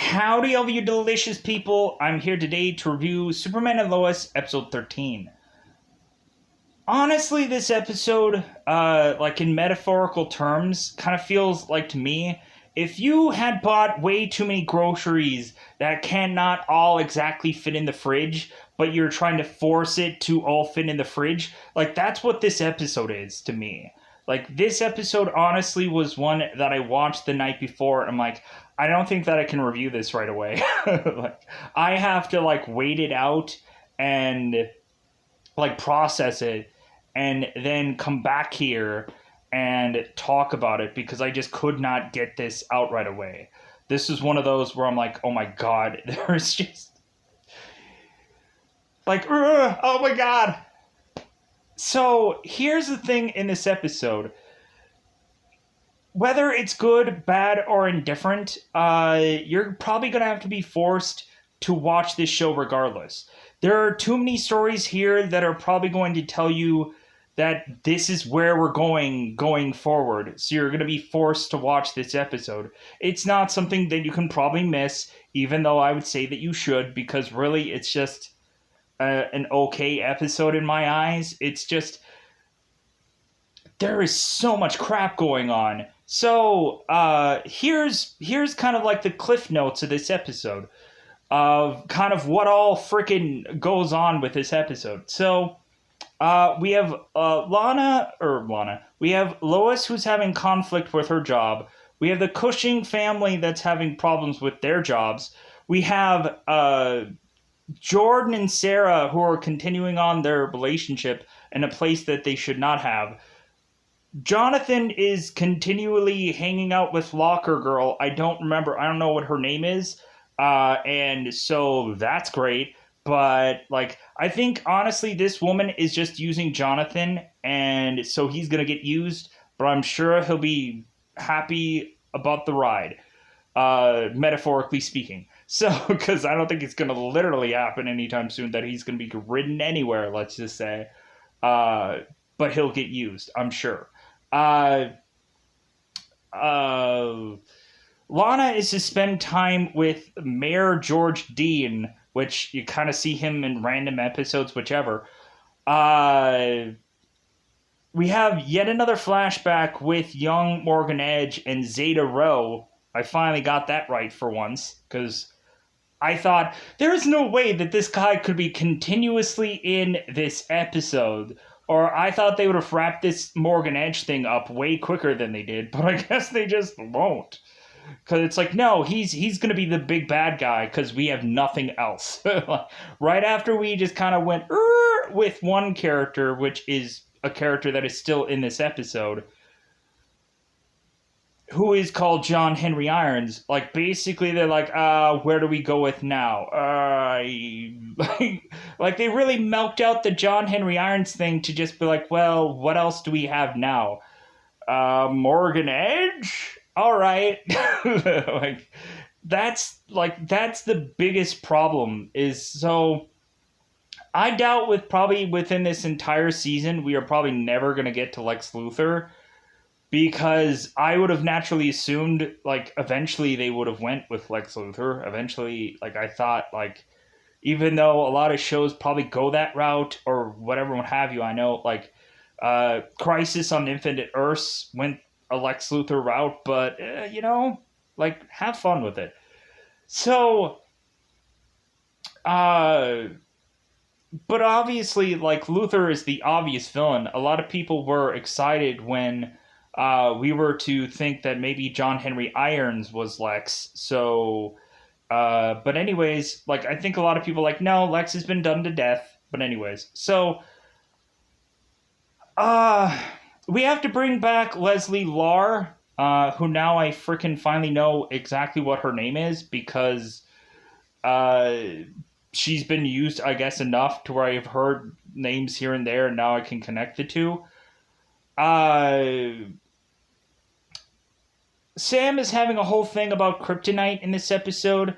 Howdy, all of you delicious people. I'm here today to review Superman and Lois, episode 13. Honestly, this episode, like in metaphorical terms, kind of feels like to me, if you had bought way too many groceries that cannot all exactly fit in the fridge, but you're trying to force it to all fit in the fridge, like that's what this episode is to me. Like this episode honestly was one that I watched the night before. I'm like, I don't think that I can review this right away. Like I have to like wait it out and like process it and then come back here and talk about it because I just could not get this out right away. This is one of those where I'm like, oh my god, there's just like, oh my god. So here's the thing in this episode. Whether it's good, bad, or indifferent, you're probably going to have to be forced to watch this show regardless. There are too many stories here that are probably going to tell you that this is where we're going forward. So you're going to be forced to watch this episode. It's not something that you can probably miss, even though I would say that you should, because really it's just an okay episode in my eyes. It's just there is so much crap going on. So here's kind of like the cliff notes of this episode of kind of what all freaking goes on with this episode. So we have Lana. We have Lois who's having conflict with her job. We have the Cushing family that's having problems with their jobs. We have Jordan and Sarah who are continuing on their relationship in a place that they should not have. Jonathan is continually hanging out with Locker Girl. I don't know what her name is. And so that's great. But, like, I think, honestly, this woman is just using Jonathan. And so he's going to get used. But I'm sure he'll be happy about the ride. Metaphorically speaking. So, because I don't think it's going to literally happen anytime soon that he's going to be ridden anywhere, let's just say. But he'll get used, I'm sure. Lana is to spend time with Mayor George Dean, which you kind of see him in random episodes, whichever. We have yet another flashback with young Morgan Edge and Zeta Rowe. I finally got that right for once, because I thought, there is no way that this guy could be continuously in this episode. Or I thought they would have wrapped this Morgan Edge thing up way quicker than they did, but I guess they just won't. Because it's like, no, he's going to be the big bad guy because we have nothing else. Right after we just kind of went with one character, which is a character that is still in this episode, who is called John Henry Irons. Like, basically, they're like, where do we go with now? Like, they really milked out the John Henry Irons thing to just be like, well, what else do we have now? Morgan Edge? All right. That's the biggest problem is, so I doubt within this entire season, we are probably never going to get to Lex Luthor. Because I would have naturally assumed, like, eventually they would have went with Lex Luthor. Eventually, like, I thought, like, even though a lot of shows probably go that route or whatever, what have you, I know, like, Crisis on Infinite Earths went a Lex Luthor route, but, you know, like, have fun with it. So, but obviously, like, Luthor is the obvious villain. A lot of people were excited when we were to think that maybe John Henry Irons was Lex. So, but anyways, like, I think a lot of people are like, no, Lex has been done to death. But anyways, so, we have to bring back Leslie Larr, who now I freaking finally know exactly what her name is because, she's been used, I guess, enough to where I've heard names here and there, and now I can connect the two. Sam is having a whole thing about kryptonite in this episode,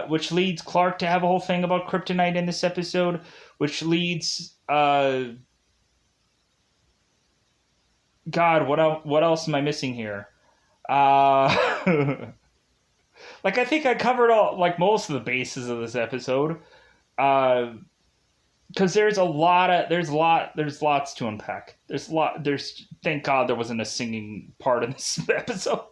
which leads Clark to have a whole thing about kryptonite in this episode, which leads, God, what else am I missing here? Like, I think I covered all, like, most of the bases of this episode. Because there's lots to unpack. Thank God there wasn't a singing part in this episode.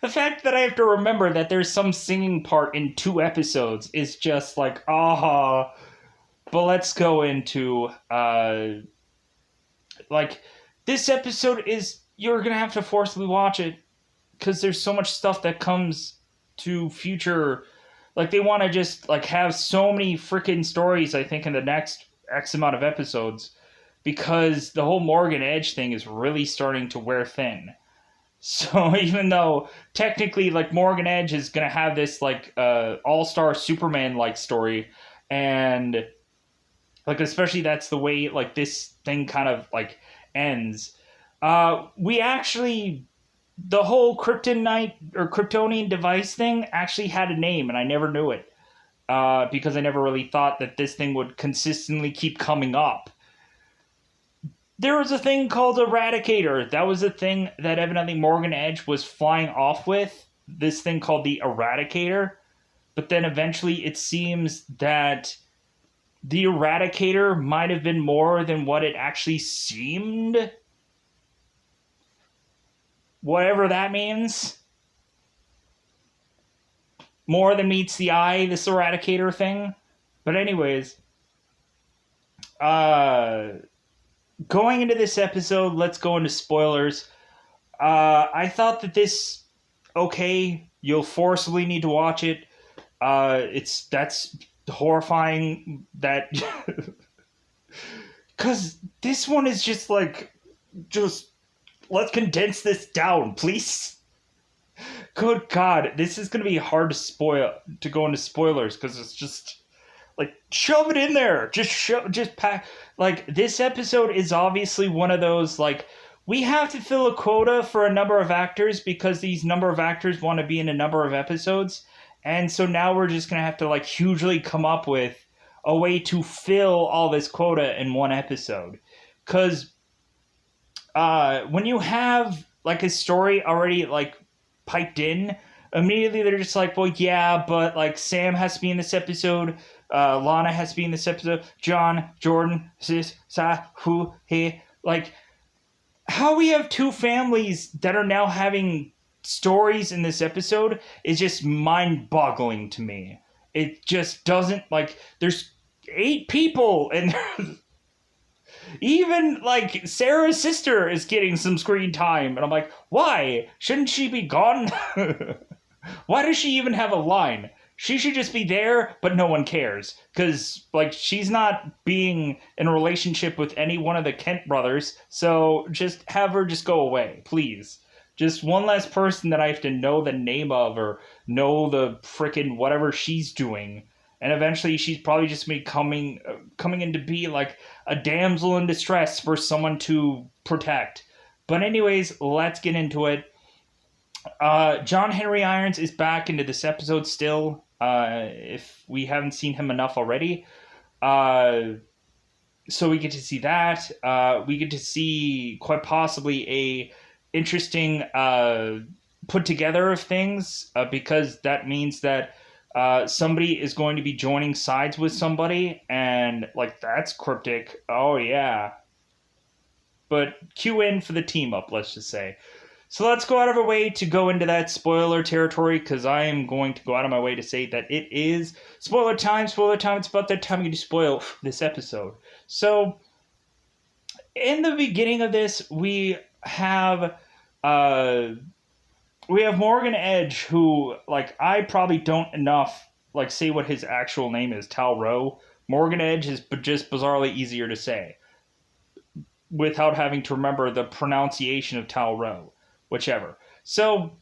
The fact that I have to remember that there's some singing part in 2 episodes is just like, ah. But let's go into, like, this episode is, you're gonna have to forcibly watch it, because there's so much stuff that comes to future. Like, they want to just, like, have so many freaking stories, I think, in the next X amount of episodes, because the whole Morgan Edge thing is really starting to wear thin. So even though technically, like, Morgan Edge is gonna have this, like, all-star Superman like story, and, like, especially that's the way, like, this thing kind of, like, ends. We actually, the whole kryptonite or Kryptonian device thing actually had a name, and I never knew it, because I never really thought that this thing would consistently keep coming up. There was a thing called Eradicator. That was a thing that evidently Morgan Edge was flying off with. This thing called the Eradicator. But then eventually it seems that the Eradicator might have been more than what it actually seemed. Whatever that means. More than meets the eye, this Eradicator thing. But anyways, going into this episode, let's go into spoilers. I thought that this, okay, you'll forcibly need to watch it. That's horrifying. That, because this one is just like, just let's condense this down, please. Good God, this is gonna be hard to go into spoilers, because it's just, like, shove it in there. Just pack. Like, this episode is obviously one of those, like, we have to fill a quota for a number of actors because these number of actors want to be in a number of episodes. And so now we're just going to have to, like, hugely come up with a way to fill all this quota in one episode. Because when you have, like, a story already, like, piped in, immediately they're just like, well, yeah, but, like, Sam has to be in this episode, Lana has to be in this episode, John, Jordan, sis, sa, who, he, like, how we have 2 families that are now having stories in this episode is just mind-boggling to me. It just doesn't, like, there's 8 people, and even, like, Sarah's sister is getting some screen time, and I'm like, why? Shouldn't she be gone? Why does she even have a line? She should just be there, but no one cares. Because, like, she's not being in a relationship with any one of the Kent brothers, so just have her just go away, please. Just one less person that I have to know the name of or know the frickin' whatever she's doing. And eventually she's probably just coming in to be, like, a damsel in distress for someone to protect. But anyways, let's get into it. John Henry Irons is back into this episode still, if we haven't seen him enough already. So we get to see that. We get to see quite possibly a interesting put together of things, because that means that somebody is going to be joining sides with somebody, and, like, that's cryptic. Oh, yeah. But cue in for the team up, let's just say. So let's go out of our way to go into that spoiler territory, because I am going to go out of my way to say that it is spoiler time. Spoiler time. It's about that time you to spoil this episode. So, in the beginning of this, we have Morgan Edge, who, like, I probably don't enough, like, say what his actual name is, Tal Rowe. Morgan Edge is just bizarrely easier to say without having to remember the pronunciation of Tal Rowe. Whichever. So,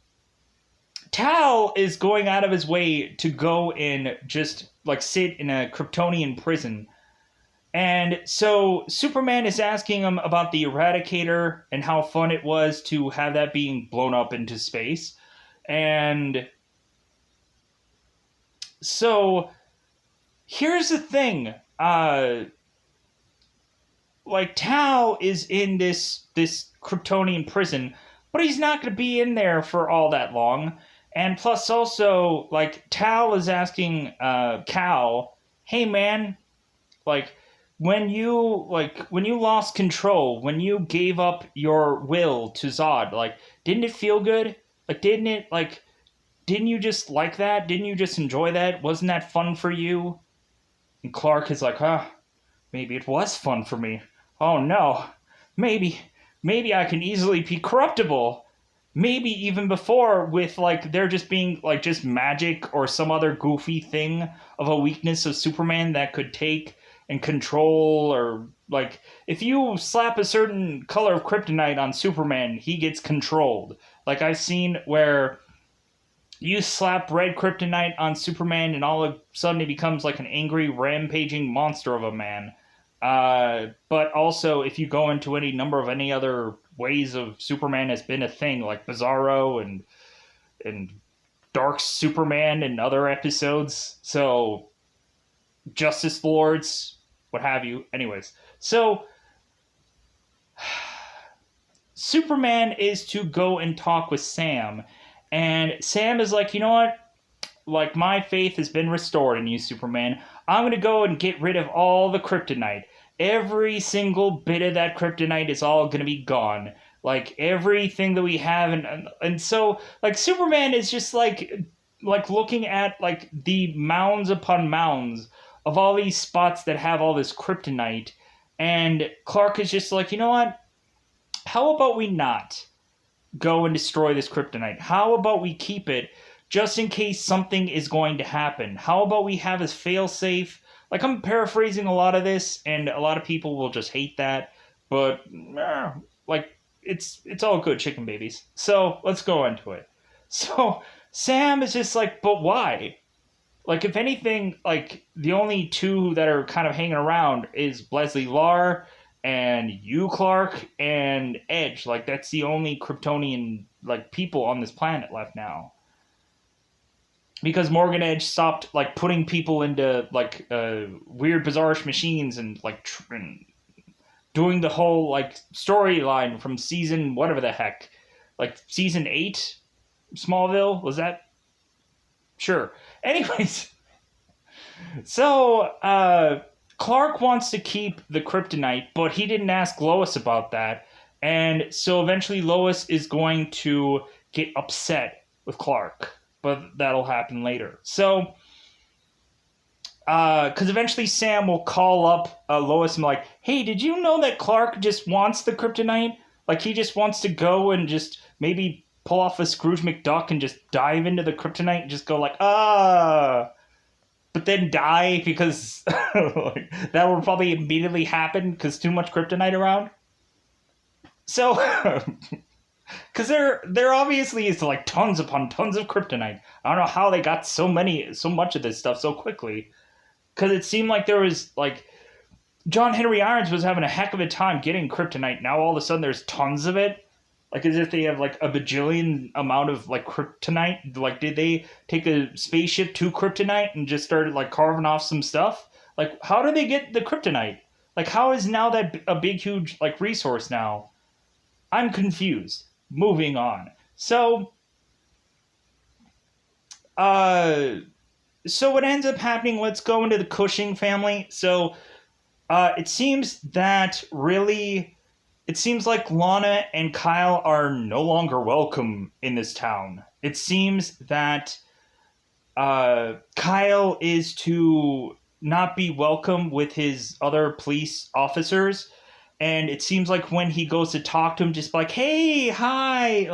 Tal is going out of his way to go and just, like, sit in a Kryptonian prison. And so Superman is asking him about the Eradicator and how fun it was to have that being blown up into space. And so here's the thing. Like, Tal is in this Kryptonian prison, but he's not going to be in there for all that long. And plus also, like, Tal is asking Cal, hey man, like when you lost control, when you gave up your will to Zod, like, didn't it feel good? Like, didn't you just like that? Didn't you just enjoy that? Wasn't that fun for you? And Clark is like, maybe it was fun for me. Oh no, maybe, maybe I can easily be corruptible. Maybe even before, with like there just being like just magic or some other goofy thing of a weakness of Superman that could take and control, or like if you slap a certain color of kryptonite on Superman, he gets controlled. Like I've seen where you slap red kryptonite on Superman, and all of a sudden he becomes like an angry, rampaging monster of a man. But also, if you go into any number of any other ways of Superman has been a thing, like Bizarro and Dark Superman and other episodes. So Justice Lords, what have you. Anyways, so Superman is to go and talk with Sam, and Sam is like, you know what? Like, my faith has been restored in you, Superman. I'm gonna go and get rid of all the kryptonite. Every single bit of that kryptonite is all gonna be gone. Like everything that we have, and so like Superman is just like looking at like the mounds upon mounds of all these spots that have all this kryptonite, and Clark is just like, you know what? How about we not go and destroy this kryptonite? How about we keep it just in case something is going to happen? How about we have a fail safe? Like, I'm paraphrasing a lot of this, and a lot of people will just hate that, but like it's all good, chicken babies. So let's go into it. So Sam is just like, but why? Like, if anything, like the only two that are kind of hanging around is Leslie Lar and you, Clark, and Edge. Like, that's the only Kryptonian like people on this planet left now. Because Morgan Edge stopped like putting people into like weird, bizarre machines and like and doing the whole like storyline from season whatever the heck, like season 8, Smallville, was that? Sure. Anyways, so Clark wants to keep the kryptonite, but he didn't ask Lois about that. And so eventually Lois is going to get upset with Clark, but that'll happen later. So, because eventually Sam will call up Lois and be like, hey, did you know that Clark just wants the kryptonite? Like, he just wants to go and just maybe pull off a Scrooge McDuck and just dive into the kryptonite and just go like, but then die because like, that will probably immediately happen because too much kryptonite around. So, because there obviously is like tons upon tons of kryptonite. I don't know how they got so much of this stuff so quickly. Because it seemed like there was like John Henry Irons was having a heck of a time getting kryptonite. Now all of a sudden there's tons of it. Like, as if they have like a bajillion amount of like kryptonite. Like, did they take a spaceship to kryptonite and just started like carving off some stuff? Like, how do they get the kryptonite? Like, how is now that a big huge like resource now? I'm confused. Moving on. So, so what ends up happening? Let's go into the Cushing family. So, it seems that really it seems like Lana and Kyle are no longer welcome in this town. It seems that Kyle is to not be welcome with his other police officers. And it seems like when he goes to talk to him, just like, hey, hi,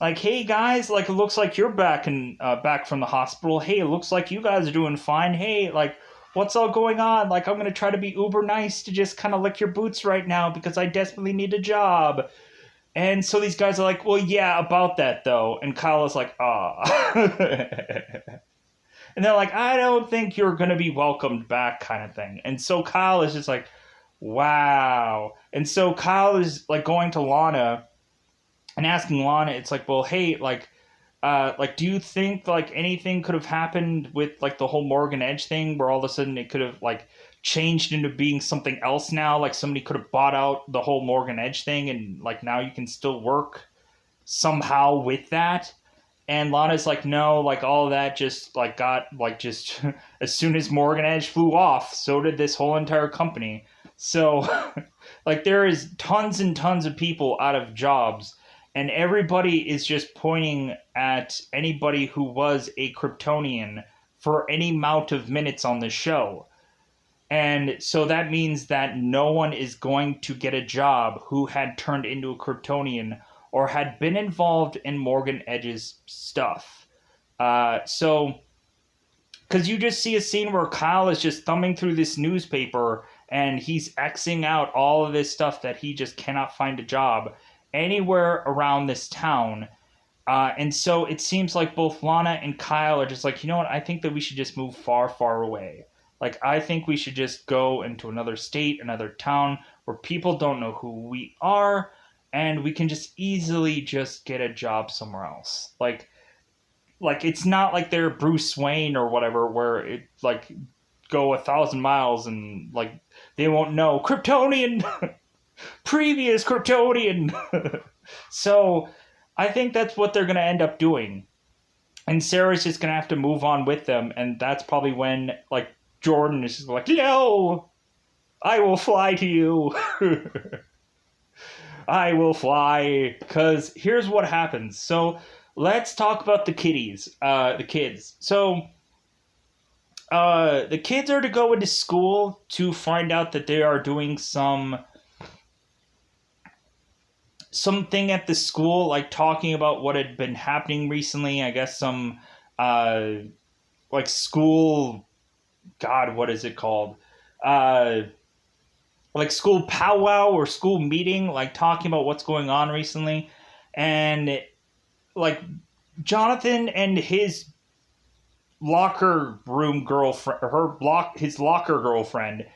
like, hey guys, like, it looks like you're back back from the hospital. Hey, it looks like you guys are doing fine. Hey, like, what's all going on? Like, I'm gonna try to be uber nice to just kind of lick your boots right now because I desperately need a job. And so these guys are like, well, yeah, about that though. And Kyle is like, ah. And they're like, I don't think you're gonna be welcomed back, kind of thing. And so Kyle is just like, wow. And so Kyle is like going to Lana and asking Lana, it's like, well, hey, like, do you think like anything could have happened with like the whole Morgan Edge thing, where all of a sudden it could have like changed into being something else now? Like, somebody could have bought out the whole Morgan Edge thing, and like now you can still work somehow with that. And Lana's like, no, like all of that just like got like just as soon as Morgan Edge flew off, so did this whole entire company. So like there is tons and tons of people out of jobs, and everybody is just pointing at anybody who was a Kryptonian for any amount of minutes on the show. And so that means that no one is going to get a job who had turned into a Kryptonian or had been involved in Morgan Edge's stuff. So, because you just see a scene where Kyle is just thumbing through this newspaper and he's Xing out all of this stuff that he just cannot find a job anywhere around this town. And so it seems like both Lana and Kyle are just like, you know what? I think that we should just move far, far away. Like, I think we should just go into another state, another town where people don't know who we are, and we can just easily just get a job somewhere else. Like it's not like they're Bruce Wayne or whatever, where it like go 1,000 miles and like they won't know Kryptonian, previous Kryptonian. So I think that's what they're gonna end up doing, and Sarah's just gonna have to move on with them, and that's probably when like Jordan is just like, no, I will fly to you. I will fly. Because here's what happens. So let's talk about the kids. So the kids are to go into school to find out that they are doing something at the school, like talking about what had been happening recently. I guess some like school, God, what is it called? Like school powwow or school meeting, like talking about what's going on recently. And like Jonathan and his locker room girlfriend, his locker girlfriend,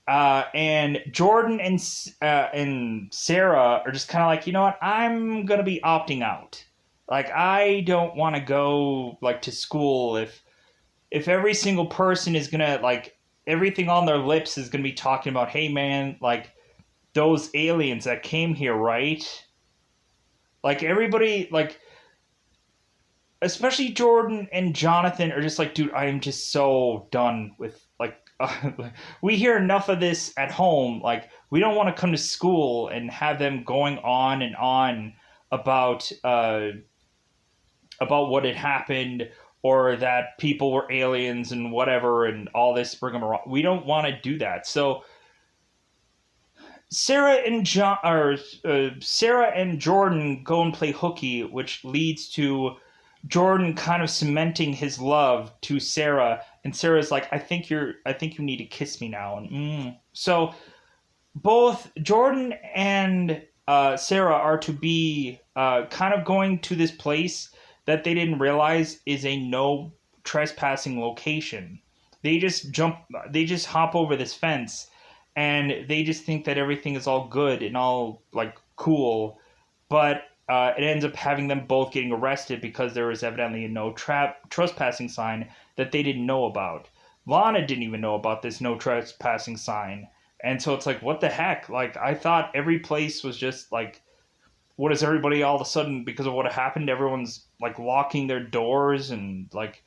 and Jordan and Sarah are just kind of like, you know what, I'm gonna be opting out. Like I don't want to go like to school if every single person is gonna like everything on their lips is gonna be talking about, hey man, like those aliens that came here, right? Like everybody, like especially Jordan and Jonathan are just like, dude, I am just so done with like we hear enough of this at home. Like we don't want to come to school and have them going on and on about what had happened or that people were aliens and whatever and all this rigmarole. We don't want to do that. So Sarah and Jordan go and play hooky, which leads to Jordan kind of cementing his love to Sarah, and Sarah's like, I think you need to kiss me now. And so both Jordan and Sarah are to be kind of going to this place that they didn't realize is a no trespassing location. They just hop over this fence, and they just think that everything is all good and all like cool, but it ends up having them both getting arrested because there was evidently a no trespassing sign that they didn't know about. Lana didn't even know about this no trespassing sign. And so it's like, what the heck? Like, I thought every place was just like, what is everybody all of a sudden, because of what happened, everyone's like locking their doors and like,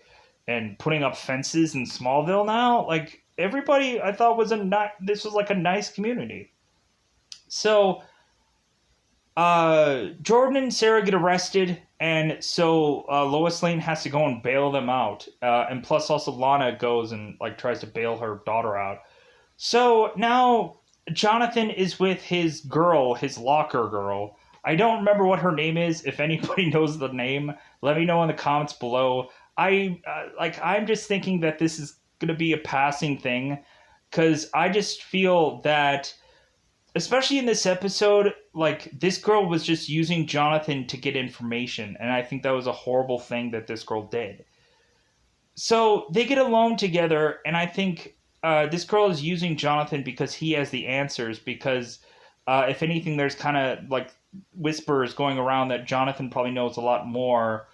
and putting up fences in Smallville now? Like, everybody I thought this was like a nice community. So, Jordan and Sarah get arrested, and so Lois Lane has to go and bail them out. And plus, also Lana goes and like tries to bail her daughter out. So now Jonathan is with his girl, his locker girl. I don't remember what her name is. If anybody knows the name, let me know in the comments below. I'm just thinking that this is gonna be a passing thing, because I just feel that, especially in this episode, like this girl was just using Jonathan to get information, and I think that was a horrible thing that this girl did. So they get alone together, and I think this girl is using Jonathan because he has the answers. Because if anything, there's kind of like whispers going around that Jonathan probably knows a lot more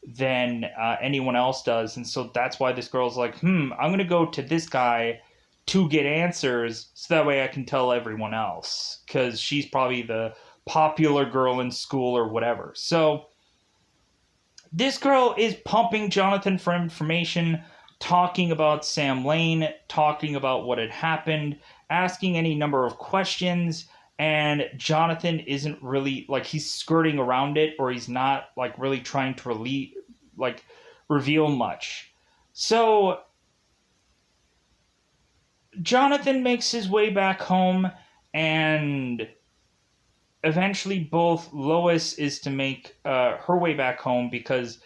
than anyone else does, and so that's why this girl's like, I'm gonna go to this guy to get answers so that way I can tell everyone else, because she's probably the popular girl in school or whatever. So this girl is pumping Jonathan for information, talking about Sam Lane, talking about what had happened, asking any number of questions, and Jonathan isn't really like he's skirting around it, or he's not like really trying to like reveal much. So Jonathan makes his way back home, and eventually both Lois is to make her way back home because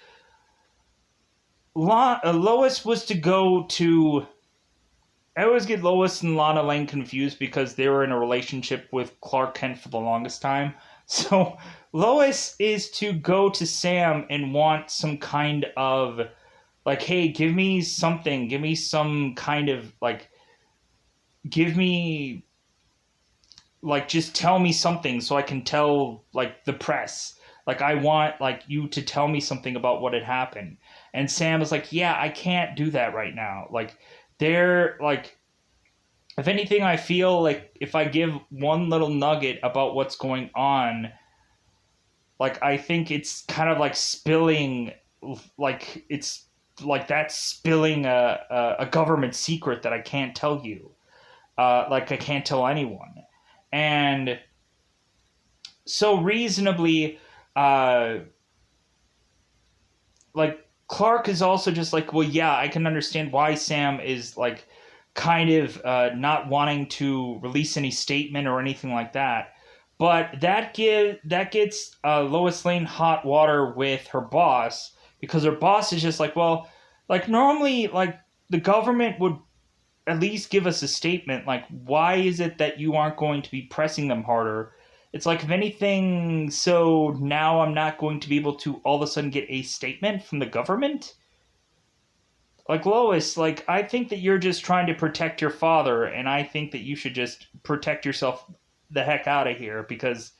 Lois was to go to. I always get Lois and Lana Lang confused because they were in a relationship with Clark Kent for the longest time. So Lois is to go to Sam and want some kind of like, hey, give me something, give me some kind of like, give me like, just tell me something so I can tell like the press. Like I want like you to tell me something about what had happened. And Sam is like, yeah, I can't do that right now. Like they're like, if anything, I feel like if I give one little nugget about what's going on, like I think it's kind of like spilling, like it's like that's spilling a government secret that I can't tell you, like I can't tell anyone, and so reasonably, uh, like Clark is also just like, well, yeah, I can understand why Sam is like kind of not wanting to release any statement or anything like that. But that gets Lois Lane hot water with her boss because her boss is just like, well, like normally, like the government would at least give us a statement. Like, why is it that you aren't going to be pressing them harder? It's like, if anything, so now I'm not going to be able to all of a sudden get a statement from the government? Like, Lois, like, I think that you're just trying to protect your father, and I think that you should just protect yourself the heck out of here because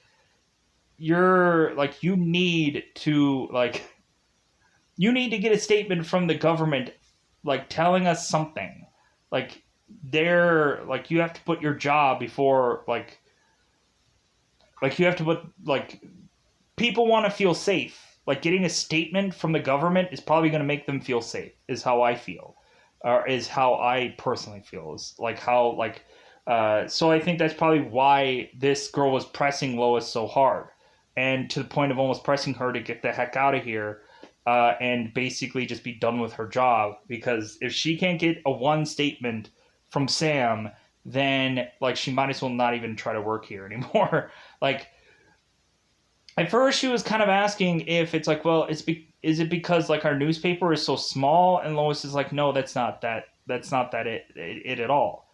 you're, like, you need to get a statement from the government, like, telling us something. Like, like, you have to put your job before, like, you have to put, like, people want to feel safe. Like getting a statement from the government is probably going to make them feel safe. Is how I feel, or is how I personally feel. Is like how like. So I think that's probably why this girl was pressing Lois so hard, and to the point of almost pressing her to get the heck out of here, and basically just be done with her job. Because if she can't get a one statement from Sam, then like she might as well not even try to work here anymore. Like at first she was kind of asking if it's like, well, is it because like our newspaper is so small? And Lois is like, no, that's not that it at all.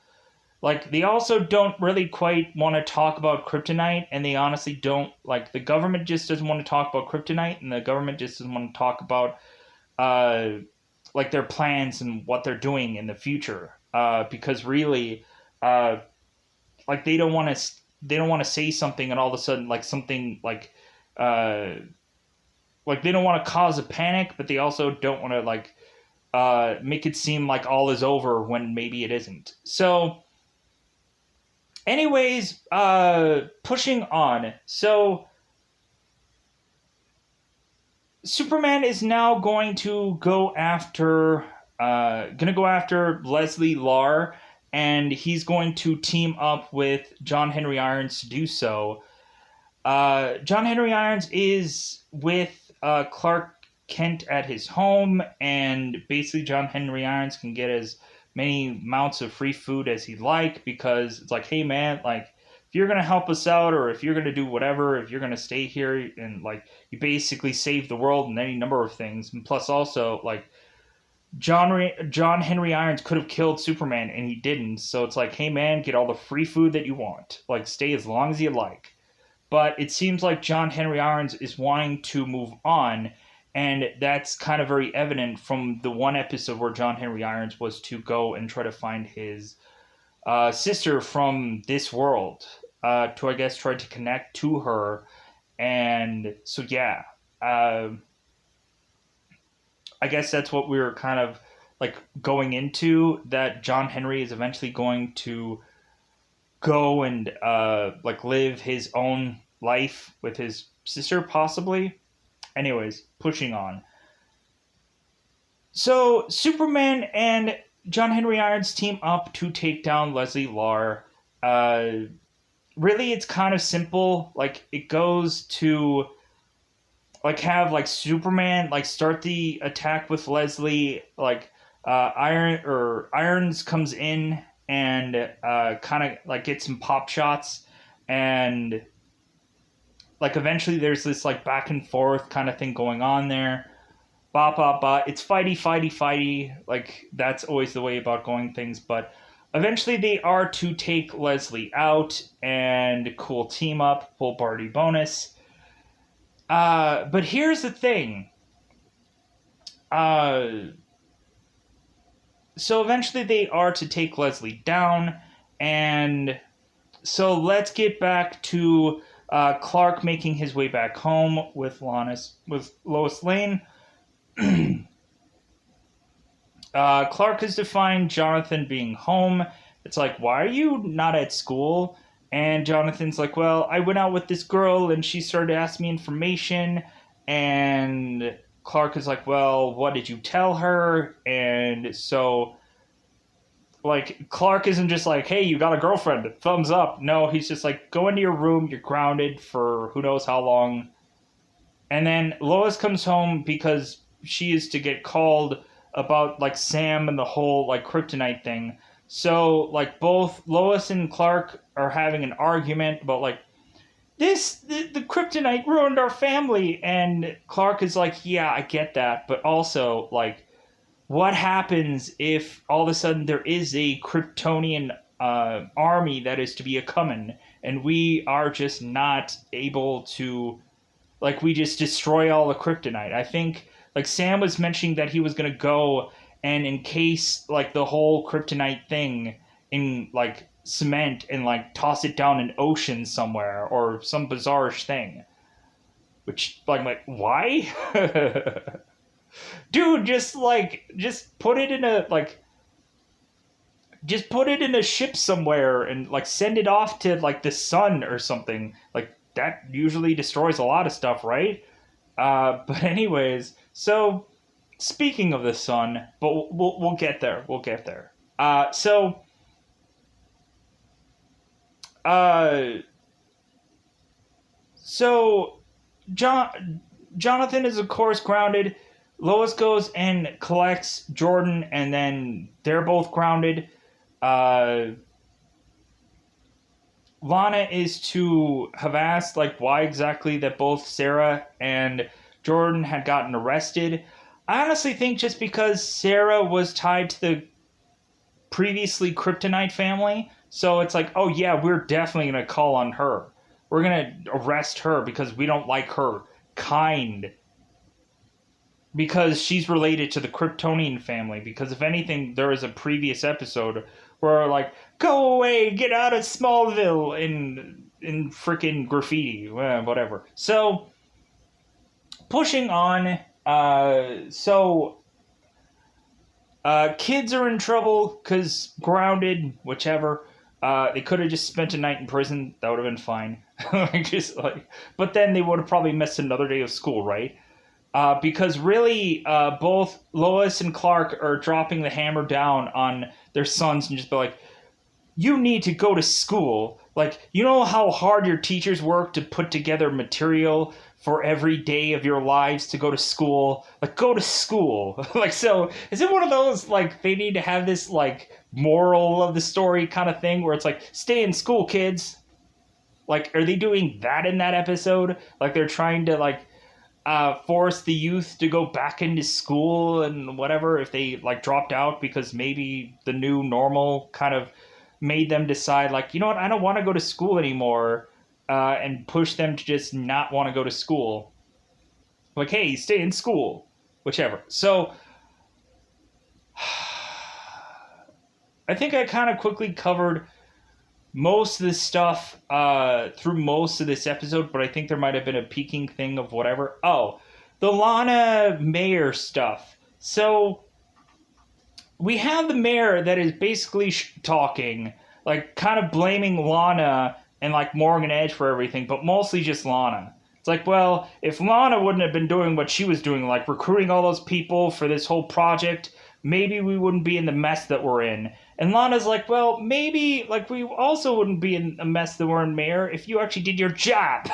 Like they also don't really quite want to talk about kryptonite, and they honestly don't like the government just doesn't want to talk about kryptonite, and the government just doesn't want to talk about uh like their plans and what they're doing in the future. Because really, uh like they don't want to say something and all of a sudden like something uh like they don't want to cause a panic, but they also don't want to like make it seem like all is over when maybe it isn't. So anyways, pushing on. So Superman is now going to go after Leslie Lar, and he's going to team up with John Henry Irons to do so. John Henry Irons is with Clark Kent at his home, and basically John Henry Irons can get as many amounts of free food as he'd like because it's like, hey man, like if you're gonna help us out or if you're gonna do whatever, if you're gonna stay here and like you basically save the world and any number of things, and plus also like John Henry Irons could have killed Superman and he didn't, so it's like, hey man, get all the free food that you want, like stay as long as you like. But it seems like John Henry Irons is wanting to move on, and that's kind of very evident from the one episode where John Henry Irons was to go and try to find his sister from this world, to I guess try to connect to her, and so yeah, uh, I guess that's what we were kind of like going into, that John Henry is eventually going to go and like live his own life with his sister possibly. Anyways, pushing on. So Superman and John Henry Irons team up to take down Leslie Lar. Uh, Really, it's kind of simple. Like it goes to like have like Superman like start the attack with Leslie. Like Irons comes in and kind of like gets some pop shots, and like eventually there's this like back and forth kind of thing going on there. Ba ba ba. It's fighty. Like that's always the way about going things, but eventually they are to take Leslie out and cool team up, full party bonus. But here's the thing. Uh, so eventually they are to take Leslie down, and so let's get back to Clark making his way back home with Lois Lane. Clark is to find Jonathan being home. It's like, why are you not at school? And Jonathan's like, well, I went out with this girl and she started asking me information. And Clark is like, well, what did you tell her? And so, like, Clark isn't just like, hey, you got a girlfriend, thumbs up. No, he's just like, go into your room, you're grounded for who knows how long. And then Lois comes home because she is to get called about like Sam and the whole like kryptonite thing. So like both Lois and Clark are having an argument about like the kryptonite ruined our family, and Clark is like, yeah, I get that, but also like what happens if all of a sudden there is a Kryptonian army that is to be a coming, and we are just not able to, like, we just destroy all the kryptonite. I think like Sam was mentioning that he was gonna go and encase like the whole kryptonite thing in like cement and like toss it down an ocean somewhere or some bizarre thing. Which like why? Dude, just put it in a like just put it in a ship somewhere and like send it off to like the sun or something. Like that usually destroys a lot of stuff, right? But anyways, so speaking of the sun, but we'll get there. We'll get there. Uh, so Jonathan is of course grounded. Lois goes and collects Jordan, and then they're both grounded. Uh, Lana is to have asked like why exactly that both Sarah and Jordan had gotten arrested. I honestly think just because Sarah was tied to the previously Kryptonite family, so it's like, oh yeah, we're definitely gonna call on her. We're gonna arrest her because we don't like her kind. Because she's related to the Kryptonian family. Because if anything, there was a previous episode where like, go away, get out of Smallville in freaking graffiti, whatever. So pushing on. Kids are in trouble because grounded, whichever. They could have just spent a night in prison. That would have been fine. But then they would have probably missed another day of school, right? Because really, both Lois and Clark are dropping the hammer down on their sons and just be like, you need to go to school. Like, you know how hard your teachers work to put together material for every day of your lives to go to school? Like, go to school. Like, so, is it one of those, like, they need to have this, like, moral of the story kind of thing where it's like, stay in school, kids? Like, are they doing that in that episode? Like, they're trying to, like, force the youth to go back into school and whatever if they like dropped out because maybe the new normal kind of made them decide like, you know what, I don't want to go to school anymore, and push them to just not want to go to school. Like, hey, stay in school, whichever. So I think I kind of quickly covered most of this stuff through most of this episode, but I think there might have been a peaking thing of whatever. Oh, the Lana Mayer stuff. So we have the mayor that is basically talking, like kind of blaming Lana and like Morgan Edge for everything, but mostly just Lana. It's like, well, if Lana wouldn't have been doing what she was doing, like recruiting all those people for this whole project, maybe we wouldn't be in the mess that we're in. And Lana's like, well, maybe like we also wouldn't be in a mess that we're in, Mayor, if you actually did your job.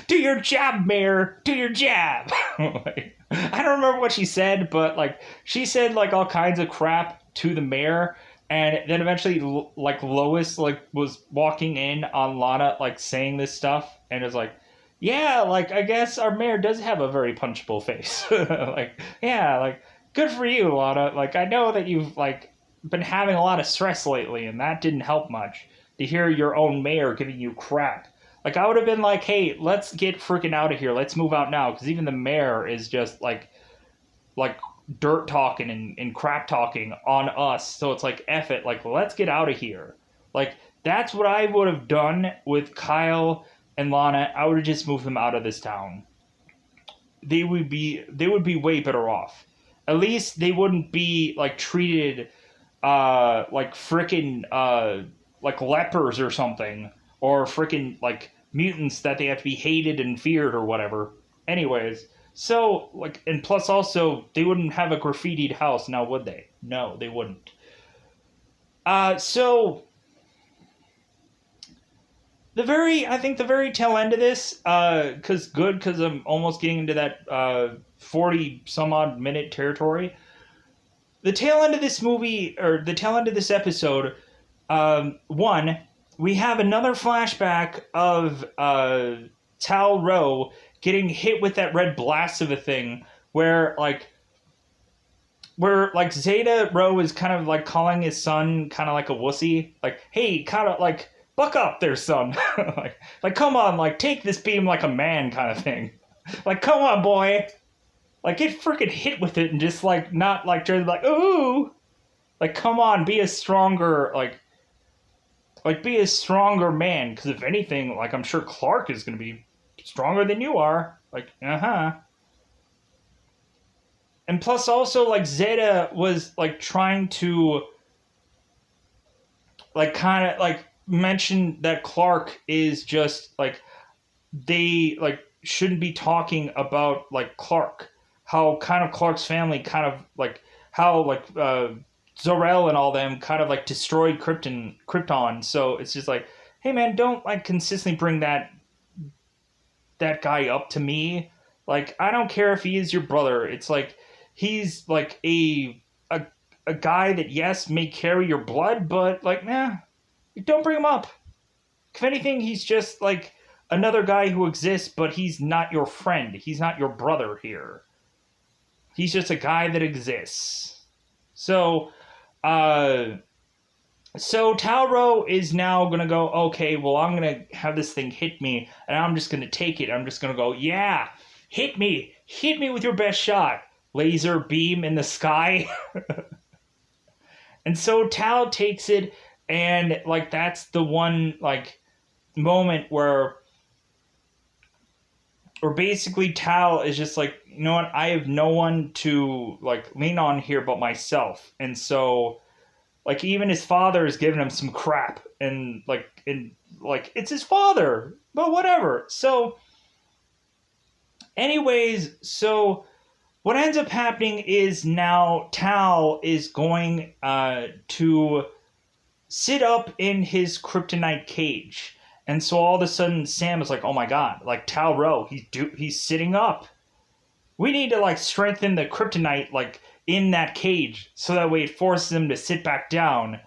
Do your job, Mayor. Do your job. Like, I don't remember what she said, but like she said like all kinds of crap to the mayor, and then eventually like Lois like was walking in on Lana like saying this stuff, and it's like, yeah, like I guess our mayor does have a very punchable face. Like, yeah, like good for you, Lana. Like I know that you've like been having a lot of stress lately, and that didn't help much to hear your own mayor giving you crap. Like I would have been like, hey, let's get freaking out of here. Let's move out now, because even the mayor is just like dirt talking and crap talking on us. So it's like, F it, like let's get out of here. Like that's what I would have done with Kyle and Lana. I would have just moved them out of this town. They would be way better off. At least they wouldn't be like treated like freaking like lepers or something, or freaking like mutants that they have to be hated and feared or whatever. Anyways, so like, and plus also they wouldn't have a graffitied house now, would they? No, they wouldn't. So I think the very tail end of this, because I'm almost getting into that 40 some odd minute territory. The tail end of this movie, or the tail end of this episode, one, we have another flashback of Tal Rowe getting hit with that red blast of a thing, where Zeta Rowe is kind of like calling his son kind of like a wussy, like, hey, kind of like buck up there, son. like come on, like take this beam like a man kind of thing. Like come on, boy. Like get freaking hit with it and just like not like try to be like, ooh. Like come on, be a stronger be a stronger man, because if anything, like I'm sure Clark is going to be stronger than you are. Like, And plus also like Zeta was like trying to like kind of like mention that Clark is just like they like shouldn't be talking about like Clark. How kind of Clark's family kind of like how like Zor-El and all them kind of like destroyed Krypton. So it's just like, hey man, don't like consistently bring that guy up to me. Like I don't care if he is your brother. It's like he's like a guy that yes may carry your blood, but like nah, don't bring him up. If anything, he's just like another guy who exists, but he's not your friend. He's not your brother here. He's just a guy that exists. So, so Talro is now going to go, okay, well, I'm going to have this thing hit me, and I'm just going to take it. I'm just going to go, yeah, hit me. Hit me with your best shot. Laser beam in the sky. And so Tal takes it, and, like, that's the one, like, moment where basically Tal is just like, you know what, I have no one to like lean on here but myself. And so like even his father is giving him some crap, and like it's his father, but whatever. So anyways, so what ends up happening is now Tal is going to sit up in his kryptonite cage. And so all of a sudden, Sam is like, "Oh my god! Like Tal Rowe, he's sitting up. We need to like strengthen the kryptonite like in that cage, so that way it forces him to sit back down."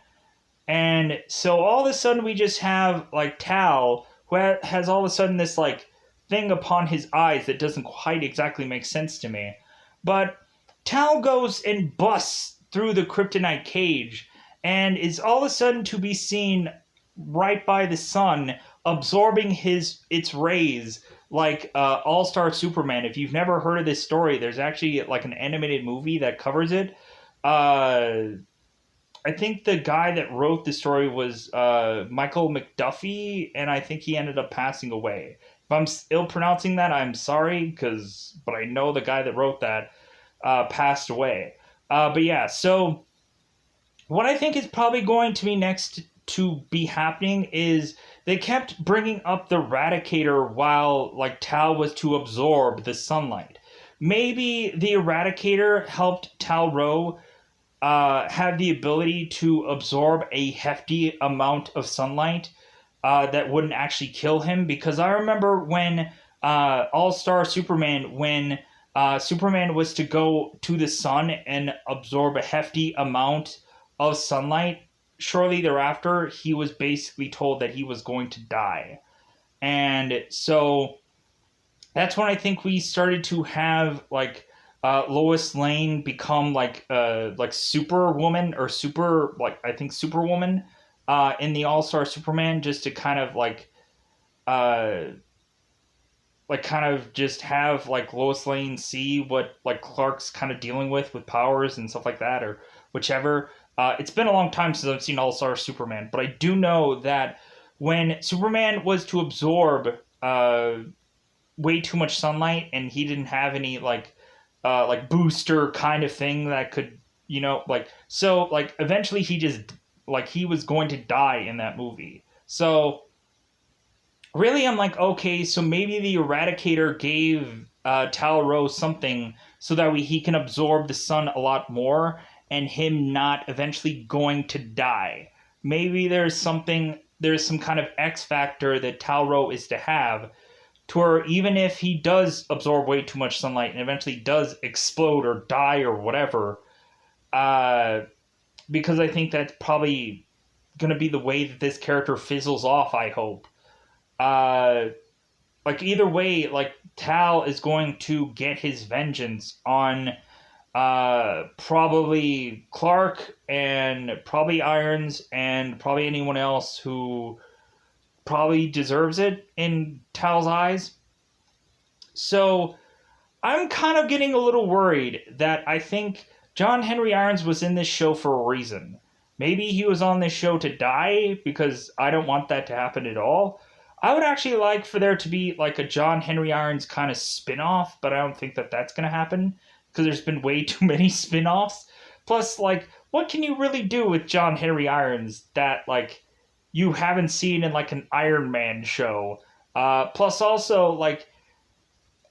And so all of a sudden, we just have like Tal, who has all of a sudden this like thing upon his eyes that doesn't quite exactly make sense to me. But Tal goes and busts through the kryptonite cage, and is all of a sudden to be seen right by the sun, absorbing its rays like All-Star Superman. If you've never heard of this story, there's actually like an animated movie that covers it. I think the guy that wrote the story was Michael McDuffie, and I think he ended up passing away. If I'm ill pronouncing that, I'm sorry, but I know the guy that wrote that passed away. But yeah, so what I think is probably going to be next to be happening is they kept bringing up the Eradicator while like Tal was to absorb the sunlight. Maybe the Eradicator helped Tal Rho have the ability to absorb a hefty amount of sunlight that wouldn't actually kill him. Because I remember when All Star Superman, when Superman was to go to the sun and absorb a hefty amount of sunlight, shortly thereafter, he was basically told that he was going to die. And so that's when I think we started to have like Lois Lane become like Superwoman or super like I think Superwoman in the All Star Superman, just to kind of uh, like kind of just have like Lois Lane see what like Clark's kind of dealing with powers and stuff like that, or whichever. It's been a long time since I've seen All Star Superman, but I do know that when Superman was to absorb way too much sunlight and he didn't have any like booster kind of thing that could, like, so like eventually he just like he was going to die in that movie. So really I'm like, okay, so maybe the Eradicator gave Tal Rho something so that he can absorb the sun a lot more and him not eventually going to die. Maybe there's some kind of X factor that Tal Rho is to have, to where even if he does absorb way too much sunlight and eventually does explode or die or whatever, uh, because I think that's probably going to be the way that this character fizzles off, I hope. Uh, like either way, like Tal is going to get his vengeance on probably Clark and probably Irons and probably anyone else who probably deserves it in Tal's eyes. So I'm kind of getting a little worried that I think John Henry Irons was in this show for a reason. Maybe he was on this show to die, because I don't want that to happen at all. I would actually like for there to be like a John Henry Irons kind of spin-off, but I don't think that that's going to happen because there's been way too many spin-offs. Plus, like, what can you really do with John Henry Irons that like you haven't seen in like an Iron Man show? Plus, also like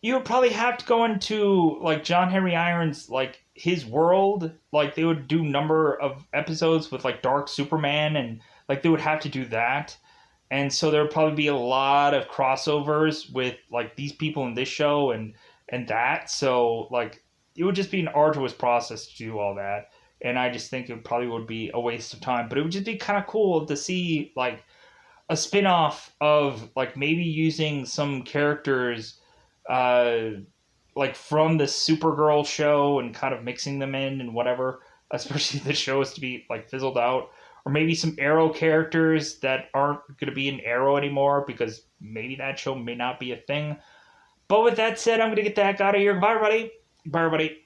you would probably have to go into like John Henry Irons, like his world. Like they would do number of episodes with like Dark Superman, and like they would have to do that. And so there would probably be a lot of crossovers with like these people in this show and that. So like it would just be an arduous process to do all that. And I just think it probably would be a waste of time. But it would just be kind of cool to see like a spin-off of like maybe using some characters uh like from the Supergirl show and kind of mixing them in and whatever, especially if the show is to be like fizzled out. Or maybe some Arrow characters that aren't going to be in Arrow anymore, because maybe that show may not be a thing. But with that said, I'm going to get the heck out of here. Bye, everybody. Bye, everybody.